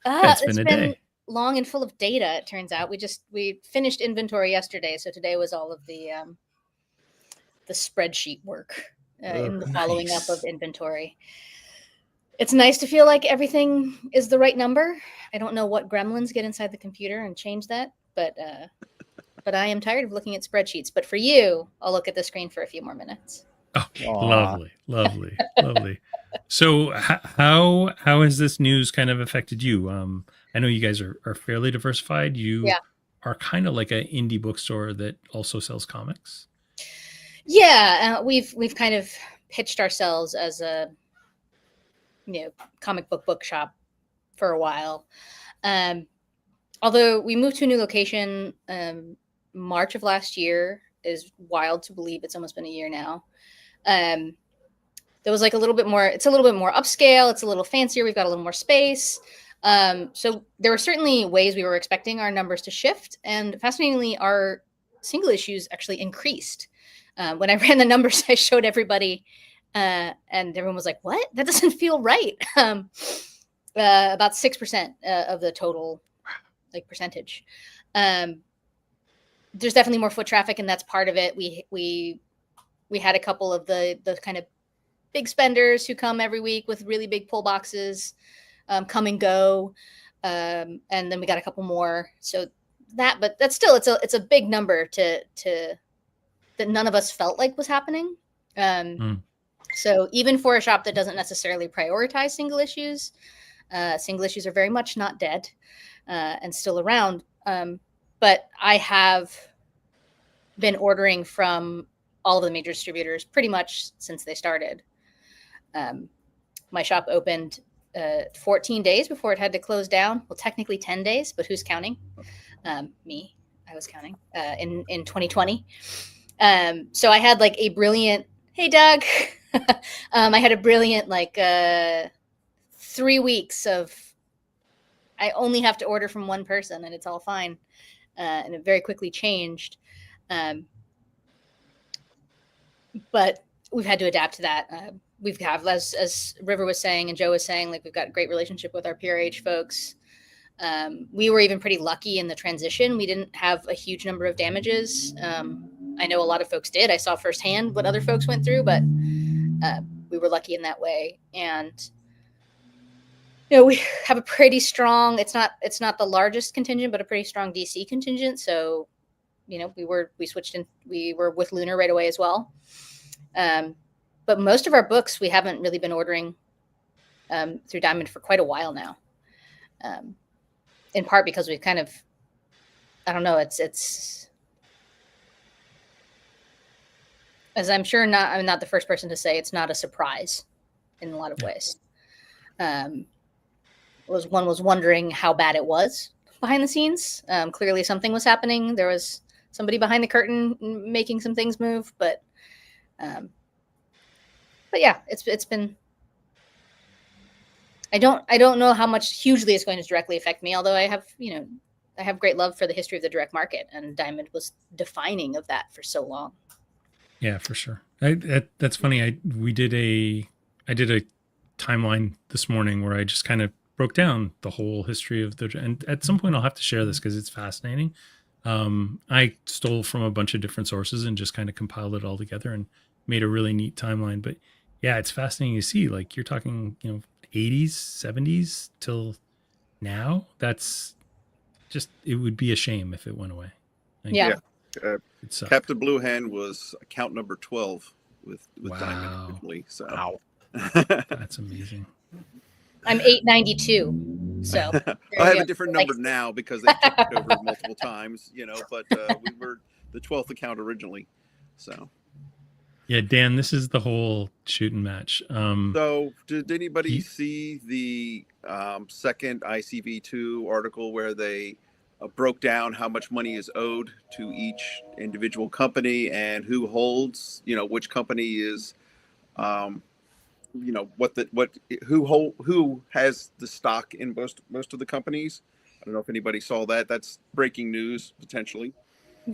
It's been a day. Long and full of data, it turns out. We finished inventory yesterday, so today was all of the spreadsheet work in the following up of inventory. It's nice to feel like everything is the right number. I don't know what gremlins get inside the computer and change that, but I am tired of looking at spreadsheets. But for you, I'll look at the screen for a few more minutes. Oh, lovely. So how has this news kind of affected you? I know you guys are fairly diversified. You are kind of like an indie bookstore that also sells comics. Yeah, we've kind of pitched ourselves as a comic book bookshop for a while. Although we moved to a new location March of last year, is wild to believe. It's almost been a year now. There was like a little bit more. It's a little bit more upscale. It's a little fancier. We've got a little more space. So there were certainly ways we were expecting our numbers to shift, and fascinatingly, our single issues actually increased. When I ran the numbers, I showed everybody, and everyone was like, "What? That doesn't feel right." About 6% of the total, percentage. There's definitely more foot traffic, and that's part of it. We had a couple of the kind of big spenders who come every week with really big pull boxes, come and go, and then we got a couple more. So but that's still it's a big number to that none of us felt like was happening. So even for a shop that doesn't necessarily prioritize single issues are very much not dead and still around. But I have been ordering from all of the major distributors pretty much since they started. My shop opened 14 days before it had to close down. Well, technically 10 days, but who's counting? Me. I was counting in 2020. So I had like a brilliant, hey, Doug. I had a brilliant 3 weeks of I only have to order from one person and it's all fine. And it very quickly changed. But we've had to adapt to that. We've got, as River was saying and Joe was saying, we've got a great relationship with our PRH folks. We were even pretty lucky in the transition. We didn't have a huge number of damages. I know a lot of folks did. I saw firsthand what other folks went through, but we were lucky in that way. And we have a pretty strong. It's not the largest contingent, but a pretty strong DC contingent. So, we switched in. We were with Lunar right away as well. But most of our books we haven't really been ordering through Diamond for quite a while now. In part because we've kind of, I don't know, it's as I'm sure I'm not the first person to say, it's not a surprise in a lot of ways. One was wondering how bad it was behind the scenes. Clearly something was happening. There was somebody behind the curtain making some things move, but yeah, it's been. I don't know how much hugely it's going to directly affect me, although I have great love for the history of the direct market, and Diamond was defining of that for so long. Yeah, for sure. That's funny. I did a timeline this morning where I just kind of broke down the whole history of and at some point I'll have to share this because it's fascinating. I stole from a bunch of different sources and just kind of compiled it all together and made a really neat timeline. But yeah, it's fascinating to see, you're talking, 80s, 70s till now. That's just, it would be a shame if it went away. Yeah. Captain Blue Hand was account number 12 with wow. Diamond originally. So wow. That's amazing. I'm 892. So I have a different number now because they took it over multiple times, but we were the 12th account originally. So yeah, Dan, this is the whole shooting match. So did anybody see the second ICV2 article where they broke down how much money is owed to each individual company and who holds, which company is, who has the stock in most of the companies. I don't know if anybody saw that. That's breaking news potentially.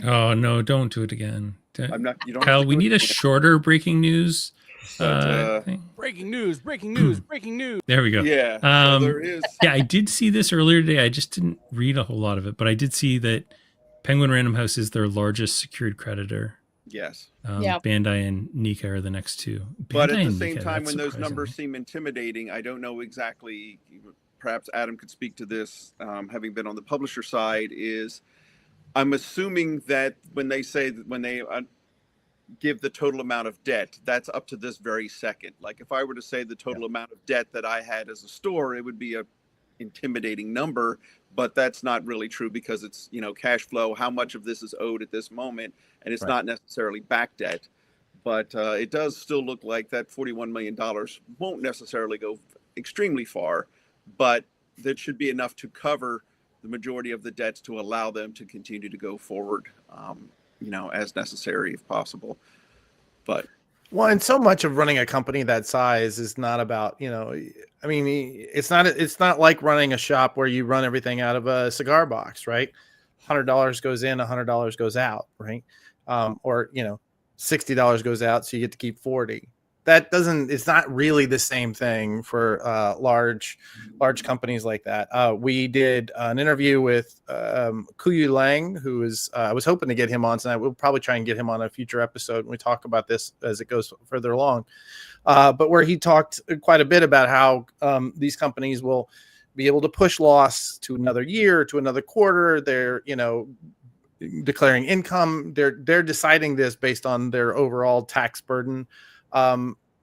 Oh no, don't do it again. I'm not. You don't. Kyle, we need a shorter breaking news. But, breaking news, breaking news, breaking news. There we go. Yeah. So there is. Yeah, I did see this earlier today. I just didn't read a whole lot of it, but I did see that Penguin Random House is their largest secured creditor. Yes. Yeah. Bandai and Nika are the next two. But Bandai at the and same Nika, time, that's when those surprising. numbers seem intimidating, I don't know exactly. Perhaps Adam could speak to this, having been on the publisher side. Is I'm assuming that when they give the total amount of debt, that's up to this very second. Like if I were to say the total amount of debt that I had as a store, it would be a intimidating number, but that's not really true because it's, cash flow, how much of this is owed at this moment, and it's not necessarily back debt. But it does still look like that $41 million won't necessarily go extremely far, but that should be enough to cover the majority of the debts to allow them to continue to go forward, as necessary if possible. But well, and so much of running a company that size is not about, it's not like running a shop where you run everything out of a cigar box, right? $100 goes in, $100 goes out, right? Or $60 goes out, so you get to keep 40. It's not really the same thing for large companies like that. We did an interview with Kuyu Lang, who is, I was hoping to get him on tonight. We'll probably try and get him on a future episode when we talk about this as it goes further along. But where he talked quite a bit about how these companies will be able to push loss to another year, to another quarter. They're, declaring income. They're deciding this based on their overall tax burden.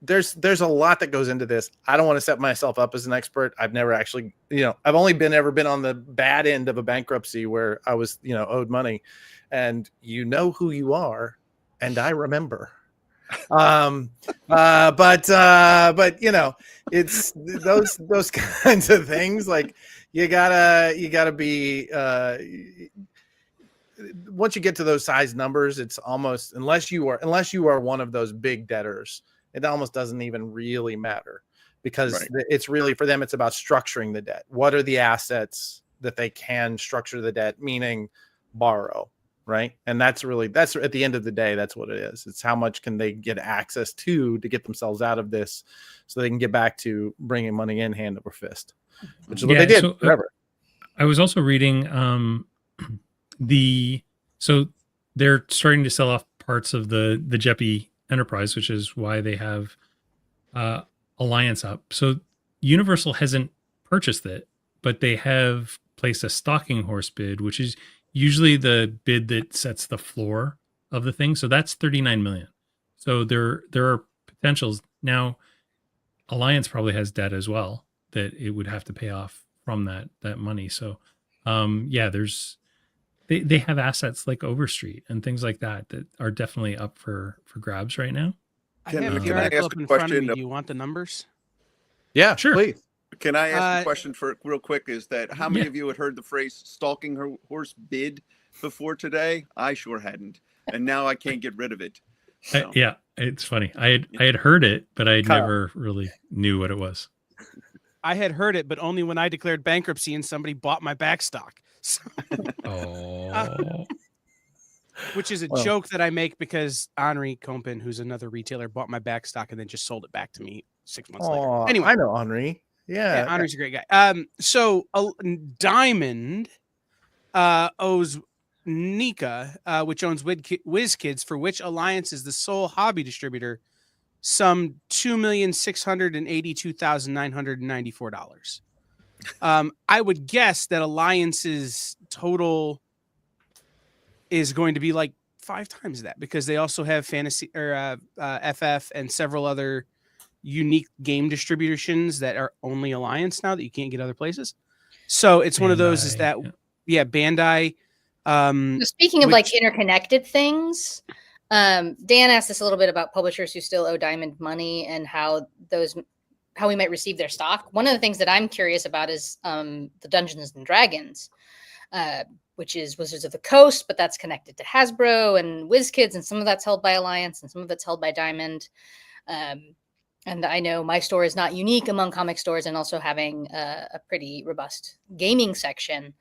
There's a lot that goes into this. I don't want to set myself up as an expert. I've never actually, I've only ever been on the bad end of a bankruptcy where I was, owed money, and who you are. And I remember, but it's those kinds of things. Like you gotta be, once you get to those size numbers, it's almost, unless you are one of those big debtors, it almost doesn't even really matter, because it's really, for them, it's about structuring the debt. What are the assets that they can structure the debt, meaning borrow, right? And that's at the end of the day, that's what it is. It's how much can they get access to get themselves out of this, so they can get back to bringing money in hand over fist, which is what they did forever. I was also reading so they're starting to sell off parts of the Jeppy enterprise, which is why they have Alliance up. So Universal hasn't purchased it, but they have placed a stalking horse bid, which is usually the bid that sets the floor of the thing. So that's $39 million. So there are potentials. Now Alliance probably has debt as well that it would have to pay off from that money. So they have assets like Overstreet and things like that are definitely up for grabs right now. I have the article up in front of me. Do you want the numbers? Yeah, sure. Please. Can I ask a question for real quick? Is that how many of you had heard the phrase "stalking horse bid" before today? I sure hadn't, and now I can't get rid of it. So. It's funny. I had heard it, but I never really knew what it was. I had heard it, but only when I declared bankruptcy and somebody bought my backstock. Which is a joke that I make because Henri Compin, who's another retailer, bought my backstock and then just sold it back to me 6 months later. Anyway, I know Henri. Yeah, Henri's a great guy. So Diamond owes Nika, which owns WizKids, for which Alliance is the sole hobby distributor, some $2,682,994. I would guess that Alliance's total is going to be like 5 times that, because they also have Fantasy or FF and several other unique game distributions that are only Alliance now that you can't get other places. So it's one of those is that, Bandai. Speaking of like interconnected things, Dan asked us a little bit about publishers who still owe Diamond money and how we might receive their stock. One of the things that I'm curious about is the Dungeons and Dragons. which is Wizards of the Coast, but that's connected to Hasbro and WizKids, and some of that's held by Alliance, and some of it's held by Diamond. And I know my store is not unique among comic stores, and also having a pretty robust gaming section.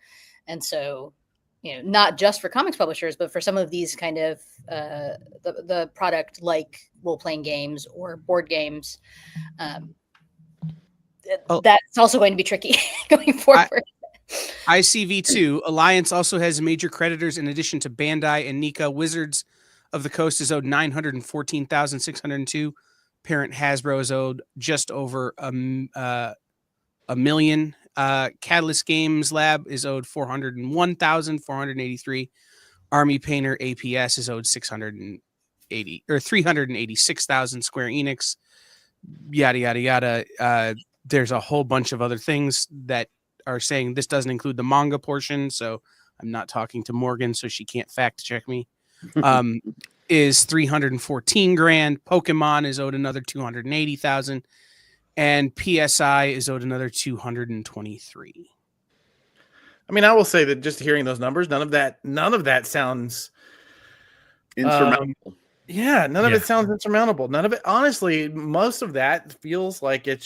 And so, not just for comics publishers, but for some of these kind of the product like role-playing games or board games, that's also going to be tricky going forward. ICV2, Alliance also has major creditors in addition to Bandai and Nika. Wizards of the Coast is owed $914,602. Parent Hasbro is owed just over a million. Catalyst Games Lab is owed $401,483. Army Painter APS is owed $386,000. Square Enix, yada yada yada. There's a whole bunch of other things that are saying this doesn't include the manga portion, so I'm not talking to Morgan, so she can't fact check me. Is $314,000. Pokemon is owed another $280,000, and PSI is owed another $223,000. I mean, I will say that just hearing those numbers, none of that sounds insurmountable. None of it sounds insurmountable. None of it, honestly, most of that feels like it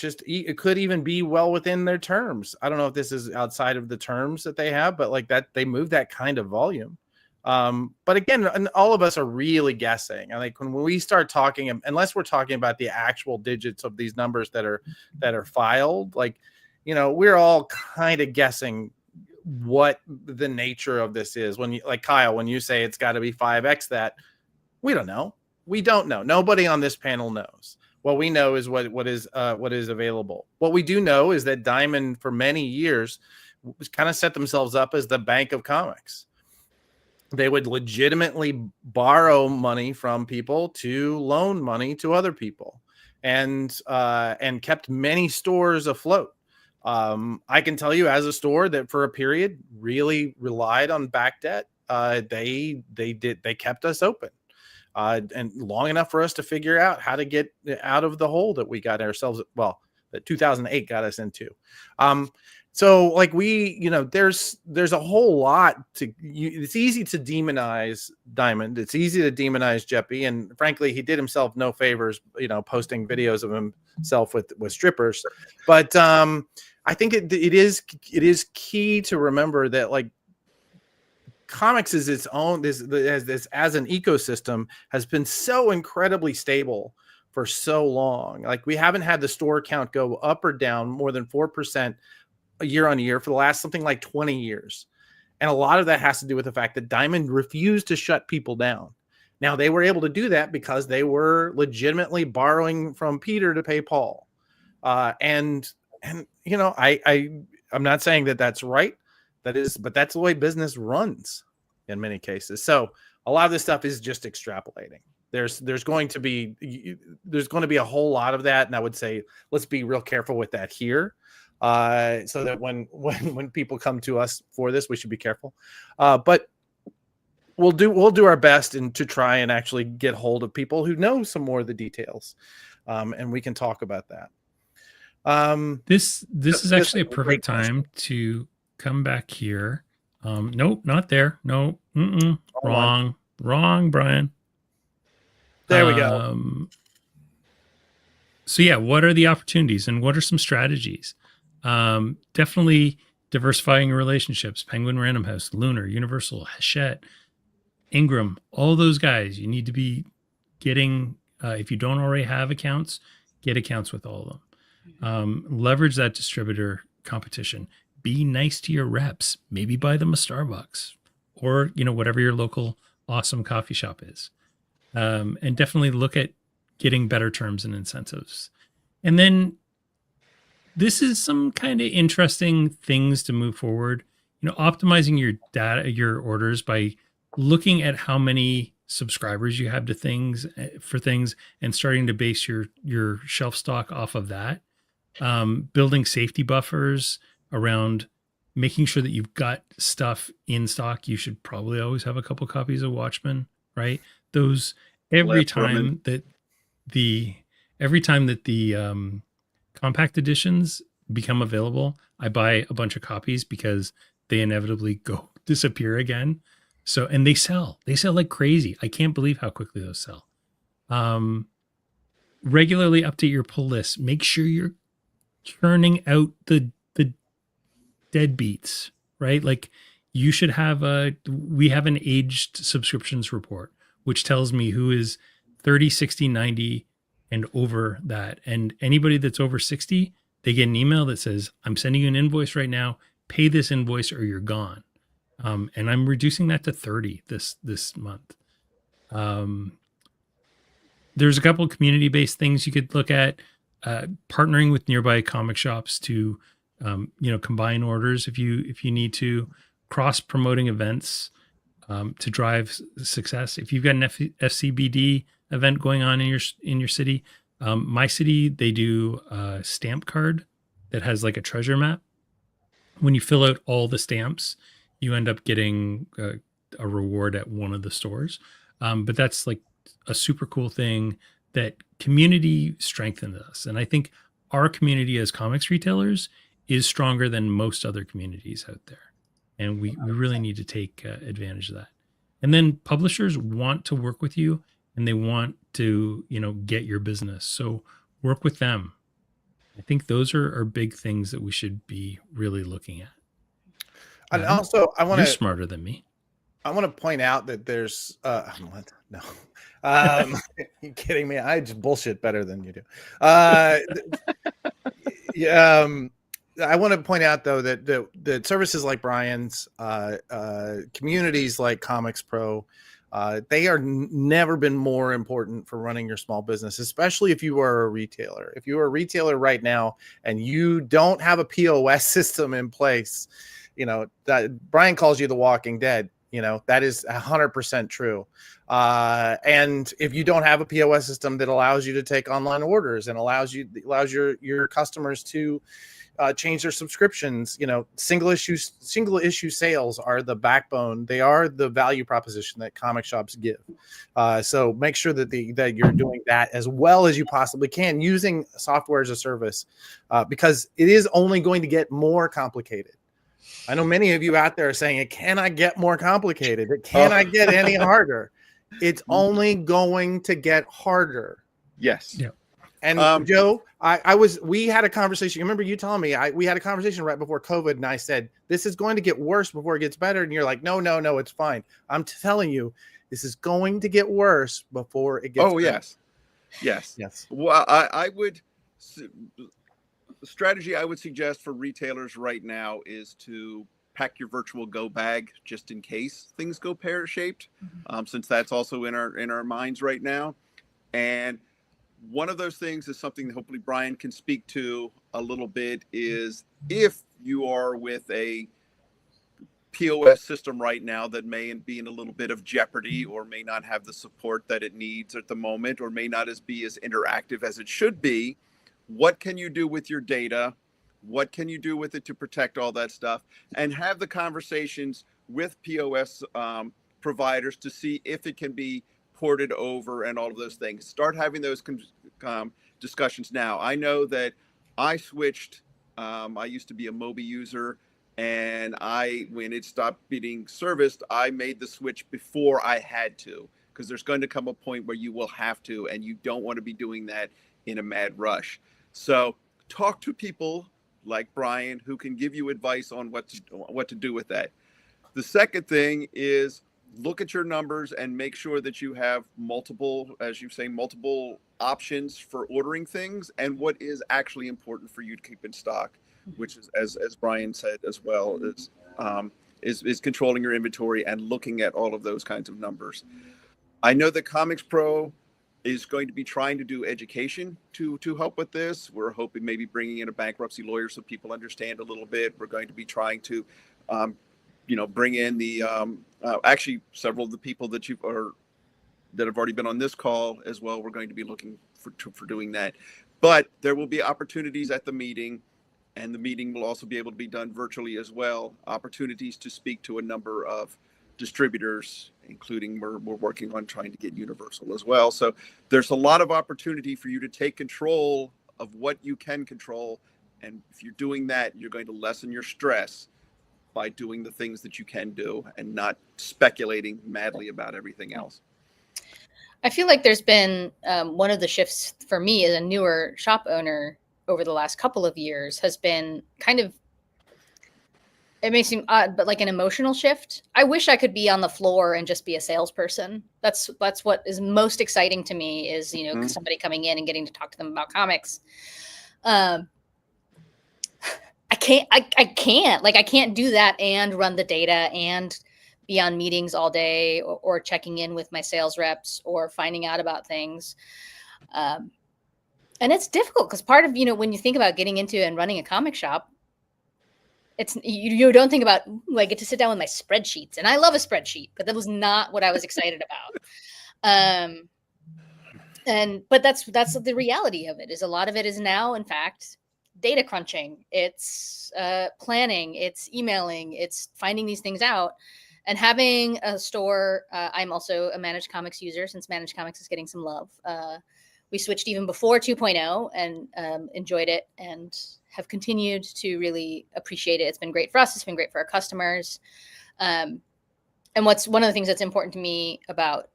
could even be well within their terms. I don't know if this is outside of the terms that they have, but like that, they move that kind of volume. But again, all of us are really guessing. I think when we start talking, unless we're talking about the actual digits of these numbers that are filed, like, we're all kind of guessing what the nature of this is. When you, like Kyle, when you say it's got to be 5x that, we don't know. We don't know. Nobody on this panel knows. What we know is what is available. What we do know is that Diamond for many years kind of set themselves up as the bank of comics. They would legitimately borrow money from people to loan money to other people, and kept many stores afloat. I can tell you, as a store that for a period really relied on back debt, they kept us open. And long enough for us to figure out how to get out of the hole that we got ourselves, that 2008 got us into. So like there's a whole lot it's easy to demonize Diamond. It's easy to demonize Jeppy. And frankly, he did himself no favors, posting videos of himself with strippers. But I think it is key to remember that, like, comics is its own, as an ecosystem, has been so incredibly stable for so long. Like, we haven't had the store count go up or down more than 4% year on year for the last something like 20 years. And a lot of that has to do with the fact that Diamond refused to shut people down. Now, they were able to do that because they were legitimately borrowing from Peter to pay Paul. I'm not saying that that's right. But that's the way business runs in many cases. So a lot of this stuff is just extrapolating. There's going to be a whole lot of that, and I would say let's be real careful with that here, so that when people come to us for this, we should be careful. But we'll do our best to try and actually get hold of people who know some more of the details, and we can talk about that. This is actually a perfect time to come back here. Nope, not there. No, wrong, Brian. There we go. So yeah, what are the opportunities and what are some strategies? Definitely diversifying relationships. Penguin Random House, Lunar, Universal, Hachette, Ingram, all those guys. You need to be getting, if you don't already have accounts, get accounts with all of them. Leverage that distributor competition. Be nice to your reps. Maybe buy them a Starbucks or, whatever your local awesome coffee shop is. And definitely look at getting better terms and incentives. And then this is some kind of interesting things to move forward. Optimizing your data, your orders by looking at how many subscribers you have to things and starting to base your shelf stock off of that. Building safety buffers around making sure that you've got stuff in stock. You should probably always have a couple copies of Watchmen, right? Those every time that the compact editions become available, I buy a bunch of copies because they inevitably go disappear again. So, and they sell like crazy. I can't believe how quickly those sell. Regularly update your pull list. Make sure you're churning out the deadbeats, right? Like you should have we have an aged subscriptions report, which tells me who is 30, 60, 90 and over that. And anybody that's over 60, they get an email that says, I'm sending you an invoice right now, pay this invoice or you're gone. And I'm reducing that to 30 this month. There's a couple of community-based things you could look at, partnering with nearby comic shops to, combine orders if you need to, cross-promoting events to drive success. If you've got an FCBD event going on in your city, my city, they do a stamp card that has like a treasure map. When you fill out all the stamps, you end up getting a reward at one of the stores. But that's like a super cool thing that community strengthens us. And I think our community as comics retailers is stronger than most other communities out there. And we really need to take advantage of that. And then publishers want to work with you and they want to, get your business. So work with them. I think those are big things that we should be really looking at. And also, You're smarter than me. I want to point out that there's no. You kidding me? I just bullshit better than you do. I want to point out though that services like Brian's, communities like ComicsPRO, they are never been more important for running your small business, especially if you are a retailer. If you are a retailer right now and you don't have a POS system in place, that Brian calls you the Walking Dead. That is 100% true. And if you don't have a POS system that allows you to take online orders and allows your customers to change their subscriptions, single issue sales are the backbone. They are the value proposition that comic shops give. So make sure that you're doing that as well as you possibly can using software as a service, because it is only going to get more complicated. I know many of you out there are saying it cannot get more complicated. It cannot get any harder. It's only going to get harder. Yes. Yeah. And Joe, we had a conversation. You remember you telling me we had a conversation right before COVID, and I said, this is going to get worse before it gets better. And you're like, no, it's fine. I'm telling you, this is going to get worse before it gets better. Yes. Well, I would, the strategy I would suggest for retailers right now is to pack your virtual go bag just in case things go pear-shaped, since that's also in our minds right now. And one of those things is something that hopefully Brian can speak to a little bit, is if you are with a POS system right now that may be in a little bit of jeopardy or may not have the support that it needs at the moment, or may not be as interactive as it should be, what can you do with your data? What can you do with it to protect all that stuff? And have the conversations with POS providers to see if it can be ported over and all of those things. Start having those discussions now. I know that I switched. I used to be a Mobi user, and when it stopped being serviced, I made the switch before I had to, because there's going to come a point where you will have to, and you don't want to be doing that in a mad rush. So talk to people like Brian who can give you advice on what to do with that. The second thing is look at your numbers and make sure that you have multiple, as you say, multiple options for ordering things, and what is actually important for you to keep in stock, which is, as Brian said as well, is controlling your inventory and looking at all of those kinds of numbers. I know that ComicsPRO is going to be trying to do education to help with this. We're hoping maybe bringing in a bankruptcy lawyer so people understand a little bit. We're going to be trying to, bring in the actually several of the people that have already been on this call as well. We're going to be looking for doing that. But there will be opportunities at the meeting, and the meeting will also be able to be done virtually as well. Opportunities to speak to a number of distributors, including we're working on trying to get Universal as well. So there's a lot of opportunity for you to take control of what you can control. And if you're doing that, you're going to lessen your stress by doing the things that you can do and not speculating madly about everything else. I feel like there's been one of the shifts for me as a newer shop owner over the last couple of years has been kind of, it may seem odd, but like an emotional shift. I wish I could be on the floor and just be a salesperson. That's what is most exciting to me is, you know, somebody coming in and getting to talk to them about comics. I can't do that and run the data and be on meetings all day or checking in with my sales reps or finding out about things. And it's difficult because part of, you know, when you think about getting into and running a comic shop, it's you don't think about, I get to sit down with my spreadsheets, and I love a spreadsheet, but that was not what I was excited about. But that's the reality of it. Is a lot of it is now, in fact, data crunching. It's planning. It's emailing. It's finding these things out, and having a store. I'm also a Managed Comics user since Managed Comics is getting some love. We switched even before 2.0 and enjoyed it and have continued to really appreciate it. It's been great for us. It's been great for our customers. And what's one of the things that's important to me about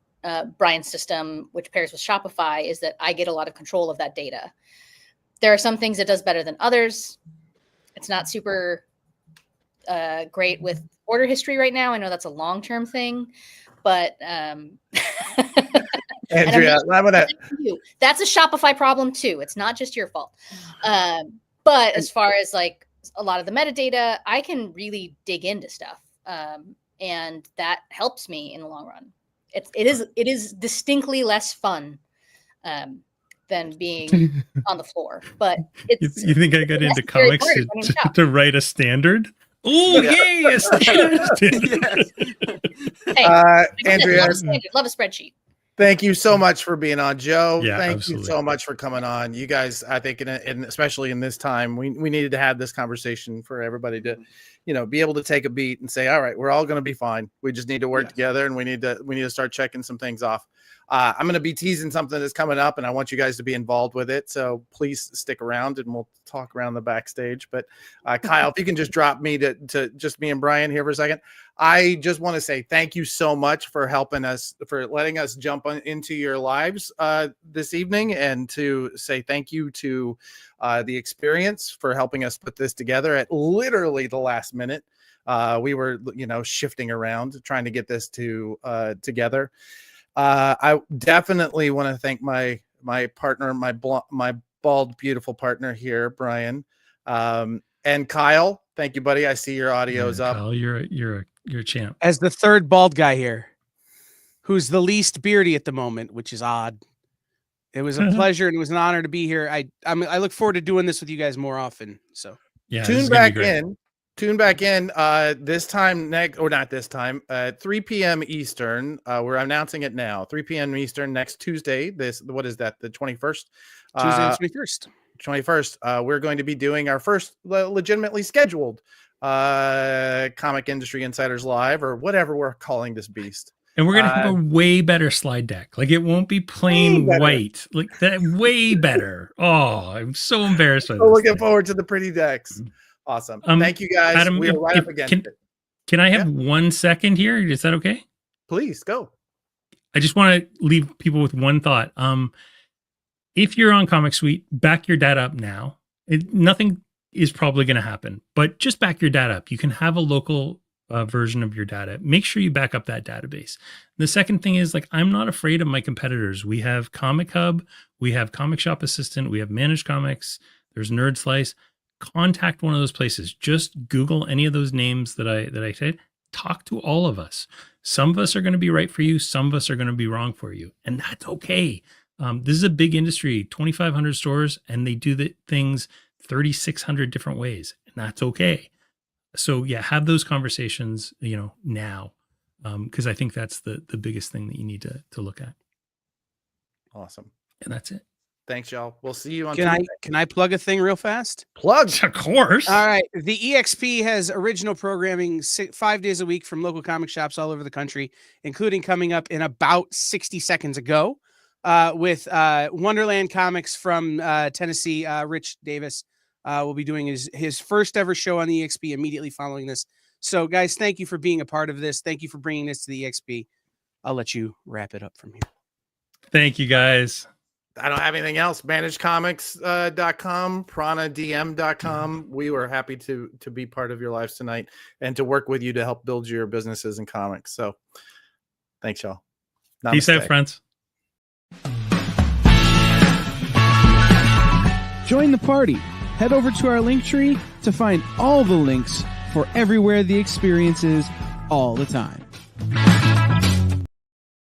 Brian's system, which pairs with Shopify, is that I get a lot of control of that data. There are some things it does better than others. It's not super great with order history right now. I know that's a long-term thing, but Andrea, that's a Shopify problem too. It's not just your fault. But as far as like a lot of the metadata, I can really dig into stuff. And that helps me in the long run. It is distinctly less fun than being on the floor. But it's, you think I got into comics to write a standard? Oh, yeah. Hey, Andrea, love a spreadsheet. Thank you so much for being on, Joe. Yeah, thank absolutely. you so much for coming on. You guys, I think, and especially in this time, we needed to have this conversation for everybody to, you know, be able to take a beat and say, all right, we're all going to be fine. We just need to work together, and we need to start checking some things off. I'm going to be teasing something that's coming up, and I want you guys to be involved with it. So please stick around, and we'll talk around the backstage. But Kyle, if you can just drop me to just me and Brian here for a second. I just want to say thank you so much for helping us, for letting us jump into your lives this evening, and to say thank you to the Experience for helping us put this together at literally the last minute. We were, you know, shifting around trying to get this together. I definitely want to thank my partner, my bald, beautiful partner here, Brian, and Kyle. Thank you, buddy. I see your audio's up. Kyle, you're a champ. As the third bald guy here, who's the least beardy at the moment, which is odd. It was a pleasure and it was an honor to be here. I look forward to doing this with you guys more often. So yeah, Tune back in this time not this time, 3 p.m. Eastern. We're announcing it now. 3 p.m. Eastern next Tuesday. What is that? The 21st? Tuesday the 21st. 21st. We're going to be doing our first legitimately scheduled Comic Industry Insiders Live, or whatever we're calling this beast. And we're going to have a way better slide deck. Like, it won't be plain white. Like that, way better. Oh, I'm so embarrassed. So looking forward to the pretty decks. Awesome. Thank you, guys. Adam, we are right up against it. Can I have 1 second here? Is that okay? Please go. I just want to leave people with one thought. If you're on Comic Suite, back your data up now. Nothing is probably going to happen, but just back your data up. You can have a local version of your data. Make sure you back up that database. The second thing is, like, I'm not afraid of my competitors. We have Comic Hub, we have Comic Shop Assistant, we have Managed Comics, there's Nerd Slice. Contact one of those places. Just Google any of those names that I said. Talk to all of us. Some of us are going to be right for you. Some of us are going to be wrong for you. And that's okay. This is a big industry, 2,500 stores, and they do the things 3,600 different ways. And that's okay. So yeah, have those conversations, you know, now, because I think that's the biggest thing that you need to look at. Awesome. And that's it. Thanks, y'all. We'll see you on Tuesday. Can I plug a thing real fast? Plug. Of course. All right. The EXP has original programming 5 days a week from local comic shops all over the country, including coming up in about 60 seconds ago with Wonderland Comics from Tennessee. Rich Davis will be doing his first ever show on the EXP immediately following this. So, guys, thank you for being a part of this. Thank you for bringing this to the EXP. I'll let you wrap it up from here. Thank you, guys. I don't have anything else. ManageComics.com, PranaDM.com. We were happy to be part of your lives tonight and to work with you to help build your businesses in comics. So thanks, y'all. Peace out, Namaste. friends. Join the party. Head over to our link tree to find all the links for everywhere the experience is all the time.